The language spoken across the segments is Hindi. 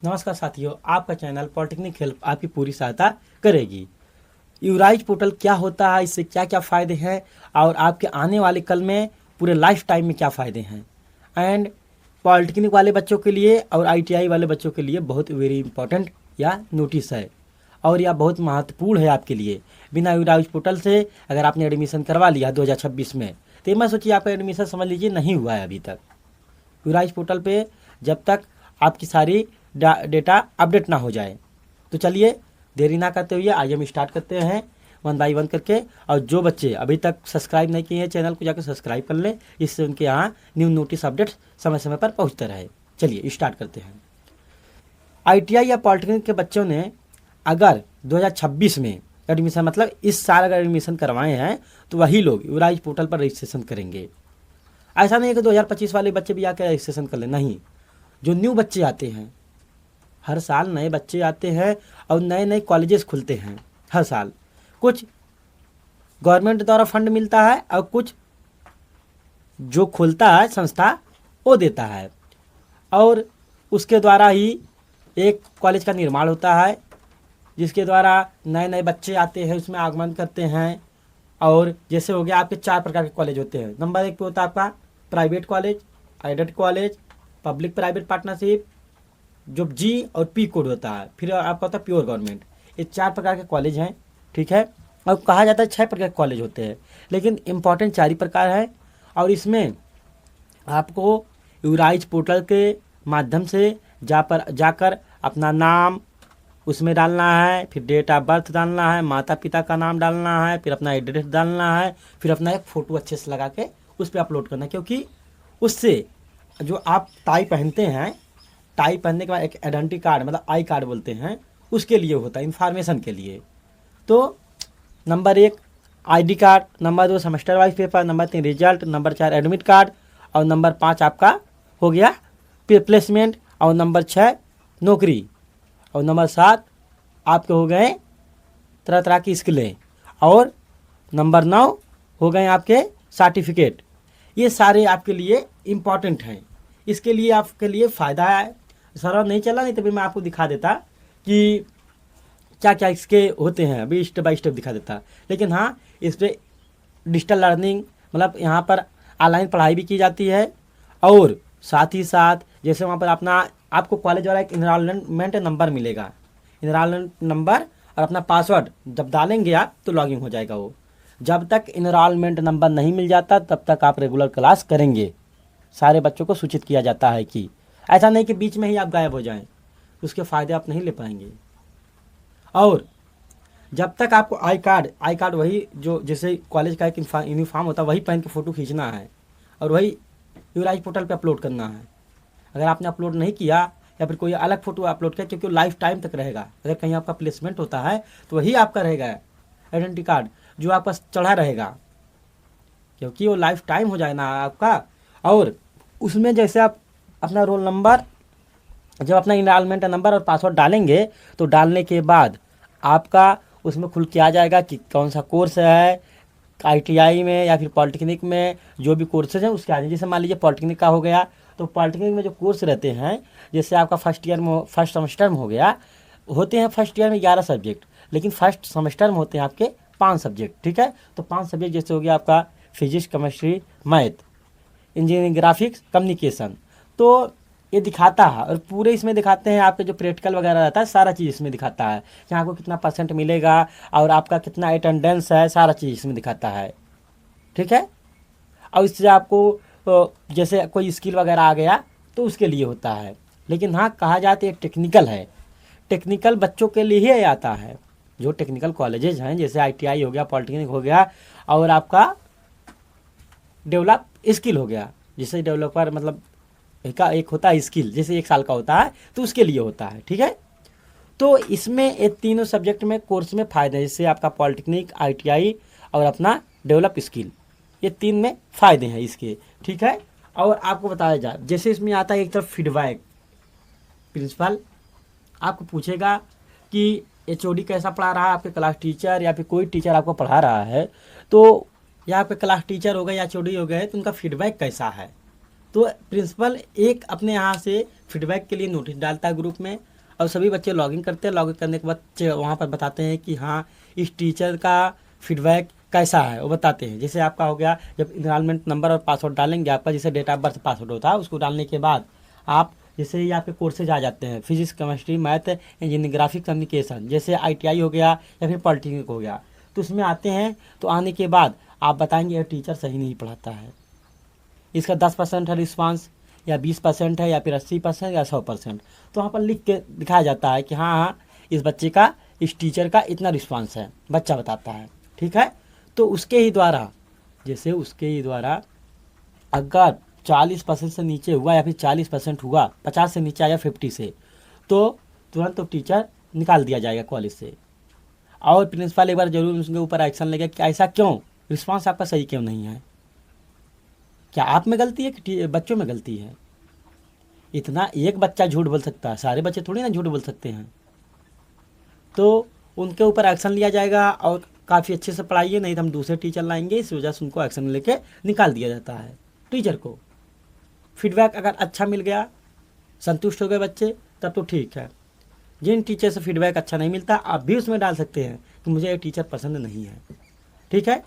नमस्कार साथियों, आपका चैनल पॉलिटेक्निक हेल्प आपकी पूरी सहायता करेगी। यूराइज पोर्टल क्या होता है, इससे क्या क्या फ़ायदे हैं और आपके आने वाले कल में पूरे लाइफ टाइम में क्या फ़ायदे हैं। एंड पॉलिटेक्निक वाले बच्चों के लिए और आईटीआई वाले बच्चों के लिए बहुत वेरी इंपॉर्टेंट या नोटिस है और यह बहुत महत्वपूर्ण है आपके लिए। बिना यूराइज पोर्टल से अगर आपने एडमिशन करवा लिया 2026 में, तो मैं सोचिए आपका एडमिशन समझ लीजिए नहीं हुआ है अभी तक। यूराइज पोर्टल पे जब तक आपकी सारी डेटा अपडेट ना हो जाए, तो चलिए देरी ना करते हुए आइए हम स्टार्ट करते हैं वन बाई वन करके। और जो बच्चे अभी तक सब्सक्राइब नहीं किए हैं चैनल को जाकर सब्सक्राइब कर लें, इससे उनके यहाँ न्यू नोटिस अपडेट्स समय समय पर पहुँचते रहे। चलिए स्टार्ट करते हैं। आईटीआई या पॉलिटेक्निक के बच्चों ने अगर 2026 में एडमिशन, मतलब इस साल अगर एडमिशन करवाए हैं, तो वही लोग यूराइज पोर्टल पर रजिस्ट्रेशन करेंगे। ऐसा नहीं है कि 2025 वाले बच्चे भी आकर रजिस्ट्रेशन कर लें, नहीं। जो न्यू बच्चे आते हैं, हर साल नए बच्चे आते हैं और नए नए कॉलेजेस खुलते हैं हर साल। कुछ गवर्नमेंट द्वारा फंड मिलता है और कुछ जो खुलता है संस्था वो देता है, और उसके द्वारा ही एक कॉलेज का निर्माण होता है, जिसके द्वारा नए नए बच्चे आते हैं, उसमें आगमन करते हैं। और जैसे हो गया, आपके 4 प्रकार के कॉलेज होते हैं। नंबर 1 पे होता है आपका private college, added college, public private partnership, जो जी और पी कोड होता है। फिर आपका होता है प्योर गवर्नमेंट। ये 4 प्रकार के कॉलेज हैं, ठीक है। और कहा जाता है 6 प्रकार के कॉलेज होते हैं, लेकिन इम्पॉर्टेंट 4 ही प्रकार है। और इसमें आपको यूराइज पोर्टल के माध्यम से जाकर अपना नाम उसमें डालना है, फिर डेट ऑफ बर्थ डालना है, माता पिता का नाम डालना है, फिर अपना एड्रेस डालना है, फिर अपना एक फ़ोटो अच्छे से लगा के उस पर अपलोड करना है। क्योंकि उससे जो आप टाई पहनते हैं, टाई पहनने के बाद एक आइडेंटिटी कार्ड, मतलब आई कार्ड बोलते हैं, उसके लिए होता है, इन्फॉर्मेशन के लिए। तो number 1 ID card, number 2 semester wise paper, number 3 result, number 4 admit card, और नंबर 5 आपका हो गया प्लेसमेंट, और नंबर 6 नौकरी, और नंबर 7 आपके हो गए तरह तरह की स्किलें, और नंबर 9 हो गए आपके सर्टिफिकेट। ये सारे आपके लिए इम्पॉर्टेंट हैं। इसके लिए आपके लिए फ़ायदा है। सर्वर नहीं चला, नहीं तो भी मैं आपको दिखा देता कि क्या क्या इसके होते हैं, अभी स्टेप बाय स्टेप दिखा देता। लेकिन हाँ, इस पर डिजिटल लर्निंग, मतलब यहाँ पर ऑनलाइन पढ़ाई भी की जाती है, और साथ ही साथ जैसे वहाँ पर आपको कॉलेज वाला एक इनरोलमेंट नंबर मिलेगा। इनरोलमेंट नंबर और अपना पासवर्ड जब डालेंगे आप तो लॉगिन हो जाएगा वो। जब तक इनरोलमेंट नंबर नहीं मिल जाता तब तक आप रेगुलर क्लास करेंगे। सारे बच्चों को सूचित किया जाता है कि ऐसा नहीं कि बीच में ही आप गायब हो जाएं, उसके फ़ायदे आप नहीं ले पाएंगे। और जब तक आपको आई कार्ड वही जो जैसे कॉलेज का एक यूनिफॉर्म होता है वही पहन के फ़ोटो खींचना है और वही यूराइज पोर्टल पे अपलोड करना है। अगर आपने अपलोड नहीं किया या फिर कोई अलग फ़ोटो अपलोड किया, क्योंकि वो लाइफ टाइम तक रहेगा। अगर कहीं आपका प्लेसमेंट होता है तो वही आपका रहेगा आइडेंटिटी कार्ड, जो आपका चढ़ा रहेगा, क्योंकि वो लाइफ टाइम हो जाए ना आपका। और उसमें जैसे आप अपना रोल नंबर, जब अपना इनरोलमेंट नंबर और पासवर्ड डालेंगे, तो डालने के बाद आपका उसमें खुल के आ जाएगा कि कौन सा कोर्स है आईटीआई में या फिर पॉलिटेक्निक में, जो भी कोर्सेज हैं उसके आ जाए। जैसे मान लीजिए पॉलिटेक्निक का हो गया, तो पॉलिटेक्निक में जो कोर्स रहते हैं, जैसे आपका फर्स्ट सेमेस्टर में हो गया, होते हैं फर्स्ट ईयर में 11 सब्जेक्ट, लेकिन फर्स्ट सेमेस्टर में होते हैं आपके 5 सब्जेक्ट, ठीक है। तो 5 सब्जेक्ट जैसे हो गया आपका physics, chemistry, math, engineering, graphics, communication. तो ये दिखाता है, और पूरे इसमें दिखाते हैं आपके जो प्रैक्टिकल वगैरह रहता है, सारा चीज़ इसमें दिखाता है कि आपको कितना % मिलेगा और आपका कितना अटेंडेंस है, सारा चीज़ इसमें दिखाता है, ठीक है। और इससे आपको जैसे कोई स्किल वगैरह आ गया तो उसके लिए होता है। लेकिन हाँ, कहा जाए तो एक टेक्निकल है, टेक्निकल बच्चों के लिए ही आता है। जो टेक्निकल कॉलेजेज हैं, जैसे आईटीआई हो गया, पॉलिटेक्निक हो गया, और आपका डेवलप स्किल हो गया, जैसे डेवलपर, मतलब एक होता है स्किल, जैसे 1 साल का होता है, तो उसके लिए होता है, ठीक है। तो इसमें ये तीनों सब्जेक्ट में कोर्स में फ़ायदे हैं, जैसे आपका पॉलिटेक्निक, आईटीआई और अपना डेवलप स्किल, ये 3 में फ़ायदे हैं इसके, ठीक है। और आपको बताया जाए, जैसे इसमें आता है एक तरफ फीडबैक, प्रिंसिपल आपको पूछेगा कि एचओडी कैसा पढ़ा रहा है, आपके क्लास टीचर या फिर कोई टीचर आपको पढ़ा रहा है, तो या आपके क्लास टीचर हो गए या एचओडी हो गए, तो उनका फीडबैक कैसा है। तो प्रिंसिपल एक अपने यहाँ से फीडबैक के लिए नोटिस डालता है ग्रुप में, और सभी बच्चे लॉगिन करते हैं। लॉगिन करने के बाद वहाँ पर बताते हैं कि हाँ इस टीचर का फीडबैक कैसा है, वो बताते हैं। जैसे आपका हो गया, जब इनरोलमेंट नंबर और पासवर्ड डालेंगे, आपका जैसे डेट ऑफ बर्थ पासवर्ड होता है, उसको डालने के बाद आप जैसे ही आपके कोर्सेज आ जाते हैं, physics, chemistry, math, engineering, graphic, communication, जैसे ITI हो गया या फिर पॉलिटेक्निक हो गया, तो उसमें आते हैं। तो आने के बाद आप बताएंगे यह टीचर सही नहीं पढ़ाता है, इसका 10% है रिस्पांस, या 20% है, या फिर 80% या 100%। तो वहाँ पर लिख के दिखाया जाता है कि हाँ हाँ इस बच्चे का, इस टीचर का इतना रिस्पांस है, बच्चा बताता है। ठीक है, तो उसके ही द्वारा, जैसे उसके ही द्वारा अगर 40% से नीचे हुआ या फिर 40% हुआ, 50 से नीचे आया 50 से, तो तुरंत तो टीचर निकाल दिया जाएगा कॉलेज से। और प्रिंसिपल एक बार जरूर उसके ऊपर एक्शन लेगा कि ऐसा क्यों, रिस्पांस आपका सही क्यों नहीं है, क्या आप में गलती है कि बच्चों में गलती है। इतना एक बच्चा झूठ बोल सकता है, सारे बच्चे थोड़ी ना झूठ बोल सकते हैं। तो उनके ऊपर एक्शन लिया जाएगा और काफ़ी अच्छे से पढ़ाइए, नहीं तो हम दूसरे टीचर लाएंगे। इस वजह से उनको एक्शन लेके निकाल दिया जाता है टीचर को। फीडबैक अगर अच्छा मिल गया, संतुष्ट हो गए बच्चे, तब तो ठीक है। जिन टीचर से फीडबैक अच्छा नहीं मिलता, आप भी उसमें डाल सकते हैं कि मुझे ये टीचर पसंद नहीं है। ठीक है,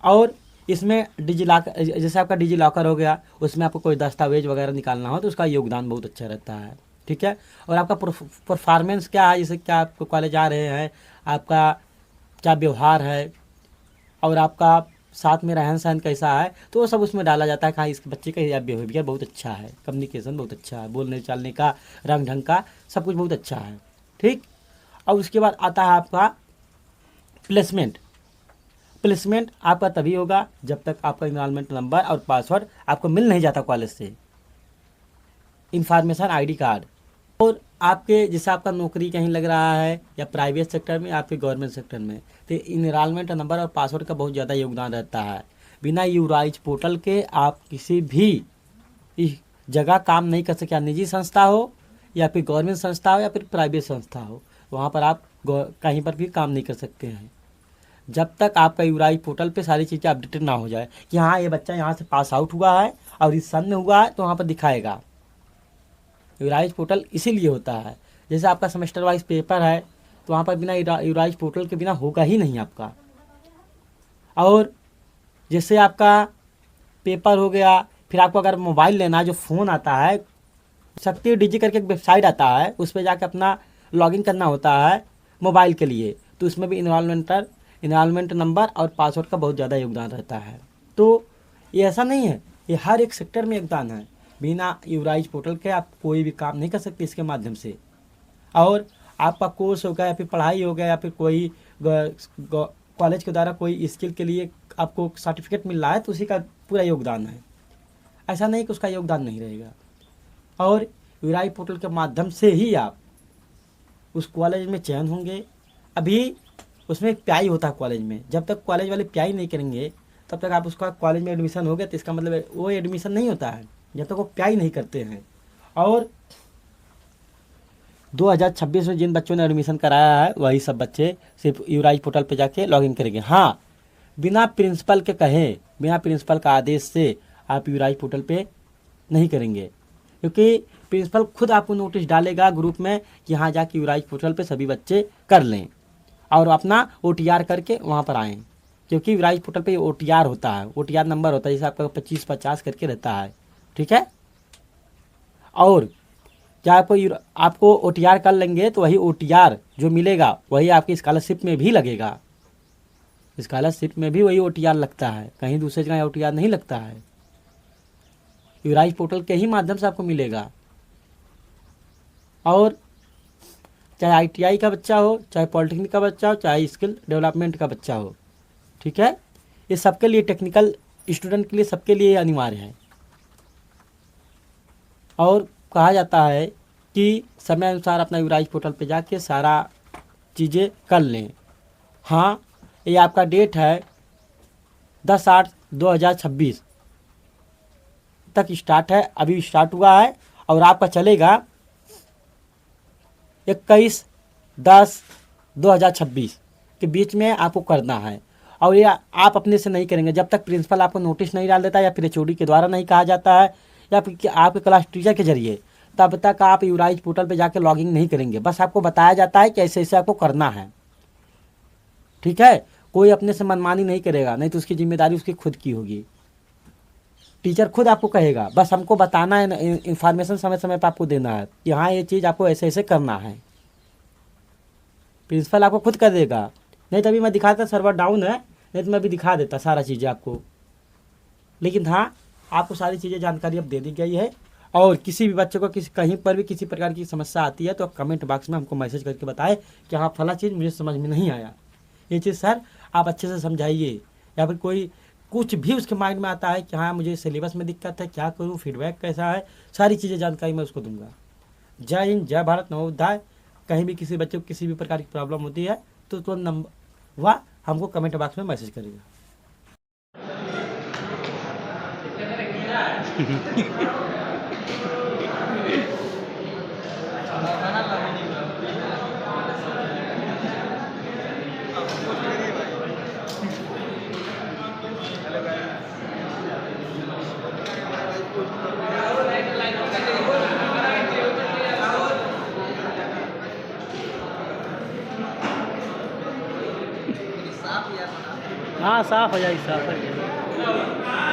और इसमें डिजिलॉकर, जैसे आपका डिजिलॉकर हो गया, उसमें आपको कोई दस्तावेज वगैरह निकालना हो तो उसका योगदान बहुत अच्छा रहता है। ठीक है, और आपका परफॉर्मेंस क्या है, जैसे क्या आप कॉलेज आ रहे हैं, आपका क्या व्यवहार है और आपका साथ में रहन सहन कैसा है, तो वो सब उसमें डाला जाता है कि हाँ इस बच्चे का बिहेवियर बहुत अच्छा है, कम्युनिकेशन बहुत अच्छा है, बोलने चालने का रंग ढंग का सब कुछ बहुत अच्छा है। ठीक, और उसके बाद आता है आपका प्लेसमेंट। प्लेसमेंट आपका तभी होगा जब तक आपका इनरोलमेंट नंबर और पासवर्ड आपको मिल नहीं जाता कॉलेज से, इंफॉर्मेशन ID कार्ड। और आपके जैसे आपका नौकरी कहीं लग रहा है या प्राइवेट सेक्टर में या फिर गवर्नमेंट सेक्टर में, तो इनरोलमेंट नंबर और पासवर्ड का बहुत ज़्यादा योगदान रहता है। बिना यूराइज पोर्टल के आप किसी भी इस जगह काम नहीं कर सकते, निजी संस्था हो या फिर गवर्नमेंट संस्था हो या फिर प्राइवेट संस्था हो, वहाँ पर आप कहीं पर भी काम नहीं कर सकते हैं जब तक आपका यूराइज पोर्टल पे सारी चीज़ें अपडेटेड ना हो जाए कि हाँ ये बच्चा यहाँ से पास आउट हुआ है और इस सन में हुआ है, तो वहाँ पर दिखाएगा। यूराइज पोर्टल इसीलिए होता है, जैसे आपका सेमेस्टर वाइज पेपर है तो वहाँ पर बिना यूराइज पोर्टल के बिना होगा ही नहीं आपका। और जैसे आपका पेपर हो गया, फिर आपको अगर मोबाइल लेना है, जो फ़ोन आता है, शक्ति डिजी करके एक वेबसाइट आता है, उस पर जाकर अपना लॉगिन करना होता है मोबाइल के लिए, तो उसमें भी इनरोलमेंट नंबर और पासवर्ड का बहुत ज़्यादा योगदान रहता है। तो ये ऐसा नहीं है, ये हर एक सेक्टर में योगदान है। बिना यूराइज पोर्टल के आप कोई भी काम नहीं कर सकते इसके माध्यम से। और आपका कोर्स हो गया या फिर पढ़ाई हो गया या फिर कोई कॉलेज के द्वारा कोई स्किल के लिए आपको सर्टिफिकेट मिल रहा है, तो उसी का पूरा योगदान है। ऐसा नहीं कि उसका योगदान नहीं रहेगा। और यूराइज पोर्टल के माध्यम से ही आप उस कॉलेज में चयन होंगे। अभी उसमें एक PI होता है कॉलेज में, जब तक कॉलेज वाले PI नहीं करेंगे तब तक आप उसका कॉलेज में एडमिशन हो गया, तो इसका मतलब वो एडमिशन नहीं होता है जब तक वो PI नहीं करते हैं। और 2026 में जिन बच्चों ने एडमिशन कराया है वही सब बच्चे सिर्फ यूराइज पोर्टल पे जाके लॉगिन करेंगे। हाँ, बिना प्रिंसिपल के कहे, बिना प्रिंसिपल का आदेश से आप यूराइज पोर्टल पे नहीं करेंगे, क्योंकि प्रिंसिपल खुद आपको नोटिस डालेगा ग्रुप में कि हाँ जाके यूराइज पोर्टल पे सभी बच्चे कर लें और अपना OTR करके वहाँ पर आएँ, क्योंकि यूराइज पोर्टल पे OTR होता है, OTR नंबर होता है, जैसे आपका 25-50 करके रहता है। ठीक है, और क्या आपको OTR कर लेंगे तो वही OTR जो मिलेगा वही आपकी स्कॉलरशिप में भी लगेगा। स्कॉलरशिप में भी वही OTR लगता है, कहीं दूसरे जगह OTR नहीं लगता है, यूराइज पोर्टल के ही माध्यम से आपको मिलेगा। और चाहे ITI का बच्चा हो, चाहे पॉलिटेक्निक का बच्चा हो, चाहे स्किल डेवलपमेंट का बच्चा हो, ठीक है, ये सबके लिए, टेक्निकल स्टूडेंट के लिए, सबके लिए अनिवार्य है। और कहा जाता है कि समय अनुसार अपना यूराइज पोर्टल पे जाके सारा चीज़ें कर लें। हाँ, ये आपका डेट है 10/8/2026 तक स्टार्ट है, अभी स्टार्ट हुआ है और आपका चलेगा 21/10/2026 के बीच में आपको करना है। और ये आप अपने से नहीं करेंगे जब तक प्रिंसिपल आपको नोटिस नहीं डाल देता या फिर HOD के द्वारा नहीं कहा जाता है या फिर आपके क्लास टीचर के जरिए, तब तक आप यूराइज पोर्टल पे जाके लॉगिन नहीं करेंगे। बस आपको बताया जाता है कि ऐसे ऐसे आपको करना है, ठीक है। कोई अपने से मनमानी नहीं करेगा, नहीं तो उसकी जिम्मेदारी उसकी खुद की होगी। टीचर खुद आपको कहेगा, बस हमको बताना है, इंफॉर्मेशन समय समय पर आपको देना है कि हाँ ये चीज़ आपको ऐसे ऐसे करना है। प्रिंसिपल आपको खुद कर देगा। नहीं तो अभी मैं दिखाता सर्वर डाउन है, नहीं तो मैं अभी दिखा देता सारा चीज़ें आपको। लेकिन हाँ, आपको सारी चीज़ें जानकारी अब दे दी गई है। और किसी भी बच्चे को कहीं पर भी किसी प्रकार की समस्या आती है तो कमेंट बॉक्स में हमको मैसेज करके बताएं कि हाँ फला चीज़ मुझे समझ में नहीं आया, ये चीज़ सर आप अच्छे से समझाइए। या फिर कोई कुछ भी उसके माइंड में आता है कि हाँ मुझे सिलेबस में दिक्कत है, क्या करूँ, फीडबैक कैसा है, सारी चीज़ें जानकारी मैं उसको दूंगा। जय हिंद, जय भारत, नवोदय। कहीं भी किसी बच्चे को किसी भी प्रकार की प्रॉब्लम होती है तो तुरंत नंबर वह हमको कमेंट बॉक्स में मैसेज करेगा। हाँ साफ हो जाएगी, साफ हो जाएगी।